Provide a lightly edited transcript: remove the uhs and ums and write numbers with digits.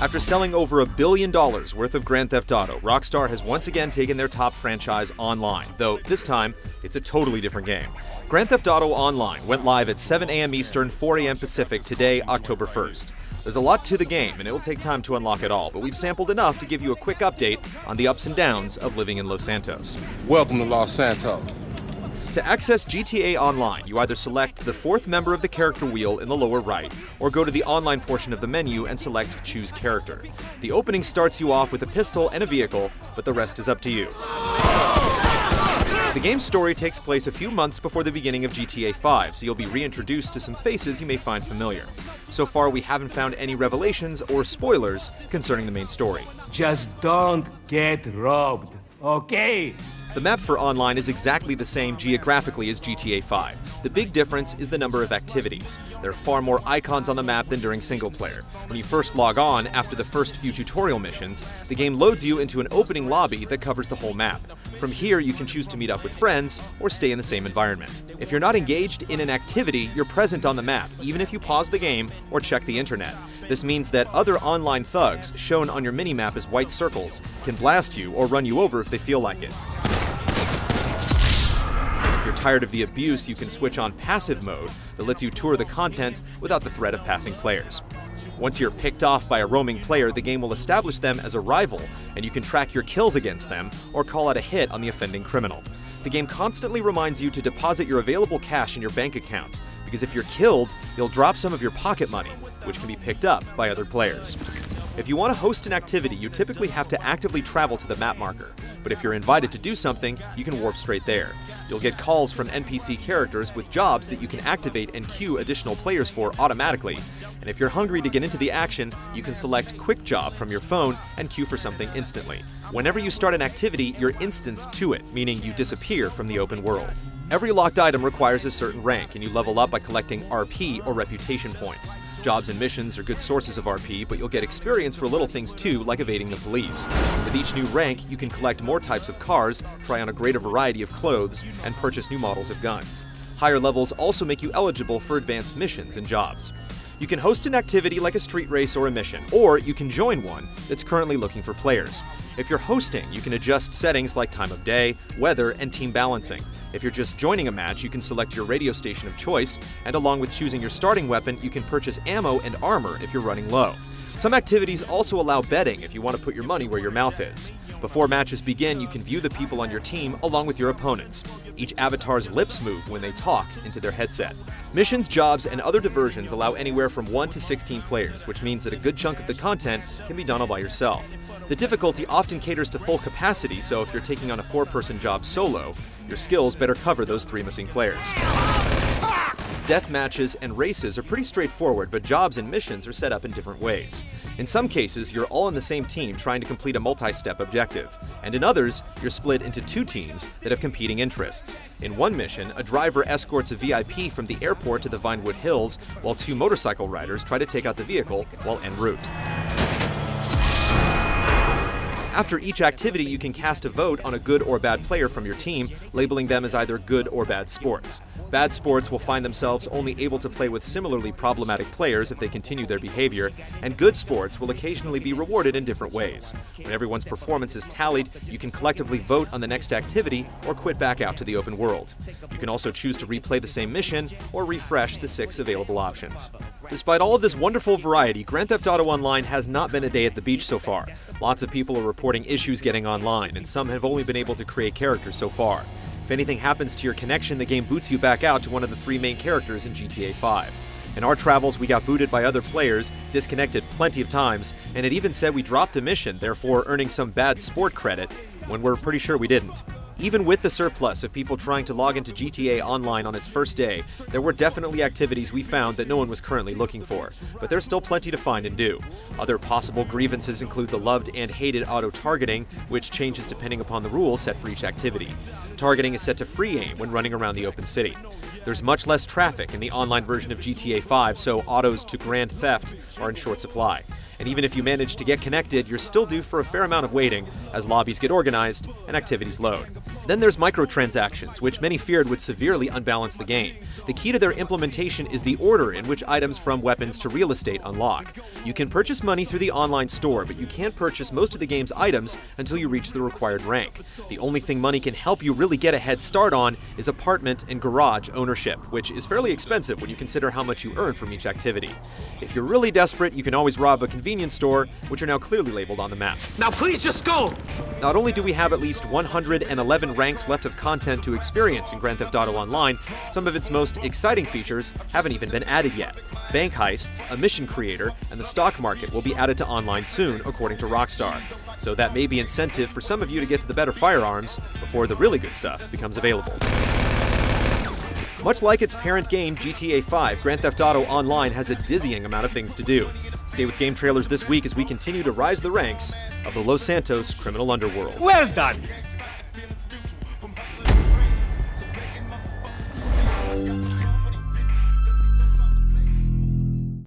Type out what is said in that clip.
After selling over $1 billion worth of Grand Theft Auto, Rockstar has once again taken their top franchise online, though this time, it's a totally different game. Grand Theft Auto Online went live at 7 a.m. Eastern, 4 a.m. Pacific today, October 1st. There's a lot to the game, and it will take time to unlock it all, but we've sampled enough to give you a quick update on the ups and downs of living in Los Santos. Welcome to Los Santos. To access GTA Online, you either select the fourth member of the character wheel in the lower right, or go to the online portion of the menu and select Choose Character. The opening starts you off with a pistol and a vehicle, but the rest is up to you. The game's story takes place a few months before the beginning of GTA 5, so you'll be reintroduced to some faces you may find familiar. So far, we haven't found any revelations or spoilers concerning the main story. Just don't get robbed, okay? The map for online is exactly the same geographically as GTA 5. The big difference is the number of activities. There are far more icons on the map than during single player. When you first log on, after the first few tutorial missions, the game loads you into an opening lobby that covers the whole map. From here, you can choose to meet up with friends or stay in the same environment. If you're not engaged in an activity, you're present on the map, even if you pause the game or check the internet. This means that other online thugs, shown on your minimap as white circles, can blast you or run you over if they feel like it. If you're tired of the abuse, you can switch on passive mode that lets you tour the content without the threat of passing players. Once you're picked off by a roaming player, the game will establish them as a rival, and you can track your kills against them or call out a hit on the offending criminal. The game constantly reminds you to deposit your available cash in your bank account, because if you're killed, you'll drop some of your pocket money, which can be picked up by other players. If you want to host an activity, you typically have to actively travel to the map marker, but if you're invited to do something, you can warp straight there. You'll get calls from NPC characters with jobs that you can activate and queue additional players for automatically, and if you're hungry to get into the action, you can select Quick Job from your phone and queue for something instantly. Whenever you start an activity, you're instanced to it, meaning you disappear from the open world. Every locked item requires a certain rank, and you level up by collecting RP or reputation points. Jobs and missions are good sources of RP, but you'll get experience for little things too, like evading the police. With each new rank, you can collect more types of cars, try on a greater variety of clothes, and purchase new models of guns. Higher levels also make you eligible for advanced missions and jobs. You can host an activity like a street race or a mission, or you can join one that's currently looking for players. If you're hosting, you can adjust settings like time of day, weather, and team balancing. If you're just joining a match, you can select your radio station of choice, and along with choosing your starting weapon, you can purchase ammo and armor if you're running low. Some activities also allow betting if you want to put your money where your mouth is. Before matches begin, you can view the people on your team along with your opponents. Each avatar's lips move when they talk into their headset. Missions, jobs, and other diversions allow anywhere from 1 to 16 players, which means that a good chunk of the content can be done all by yourself. The difficulty often caters to full capacity, so if you're taking on a 4-person job solo, your skills better cover those 3 missing players. Death matches and races are pretty straightforward, but jobs and missions are set up in different ways. In some cases, you're all on the same team trying to complete a multi-step objective, and in others, you're split into 2 teams that have competing interests. In one mission, a driver escorts a VIP from the airport to the Vinewood Hills, while 2 motorcycle riders try to take out the vehicle while en route. After each activity, you can cast a vote on a good or bad player from your team, labeling them as either good or bad sports. Bad sports will find themselves only able to play with similarly problematic players if they continue their behavior, and good sports will occasionally be rewarded in different ways. When everyone's performance is tallied, you can collectively vote on the next activity or quit back out to the open world. You can also choose to replay the same mission or refresh the 6 available options. Despite all of this wonderful variety, Grand Theft Auto Online has not been a day at the beach so far. Lots of people are reporting issues getting online, and some have only been able to create characters so far. If anything happens to your connection, the game boots you back out to one of the 3 main characters in GTA 5. In our travels, we got booted by other players, disconnected plenty of times, and it even said we dropped a mission, therefore earning some bad sport credit, when we're pretty sure we didn't. Even with the surplus of people trying to log into GTA Online on its first day, there were definitely activities we found that no one was currently looking for, but there's still plenty to find and do. Other possible grievances include the loved and hated auto-targeting, which changes depending upon the rules set for each activity. Targeting is set to free aim when running around the open city. There's much less traffic in the online version of GTA 5, so autos to grand theft are in short supply. And even if you manage to get connected, you're still due for a fair amount of waiting as lobbies get organized and activities load. Then there's microtransactions, which many feared would severely unbalance the game. The key to their implementation is the order in which items from weapons to real estate unlock. You can purchase money through the online store, but you can't purchase most of the game's items until you reach the required rank. The only thing money can help you really get a head start on is apartment and garage ownership, which is fairly expensive when you consider how much you earn from each activity. If you're really desperate, you can always rob a convenience store, which are now clearly labeled on the map. Now please just go! Not only do we have at least 111 ranks left of content to experience in Grand Theft Auto Online, some of its most exciting features haven't even been added yet. Bank heists, a mission creator, and the stock market will be added to online soon, according to Rockstar. So that may be incentive for some of you to get to the better firearms before the really good stuff becomes available. Much like its parent game, GTA 5, Grand Theft Auto Online has a dizzying amount of things to do. Stay with Game Trailers this week as we continue to rise the ranks of the Los Santos criminal underworld. Well done!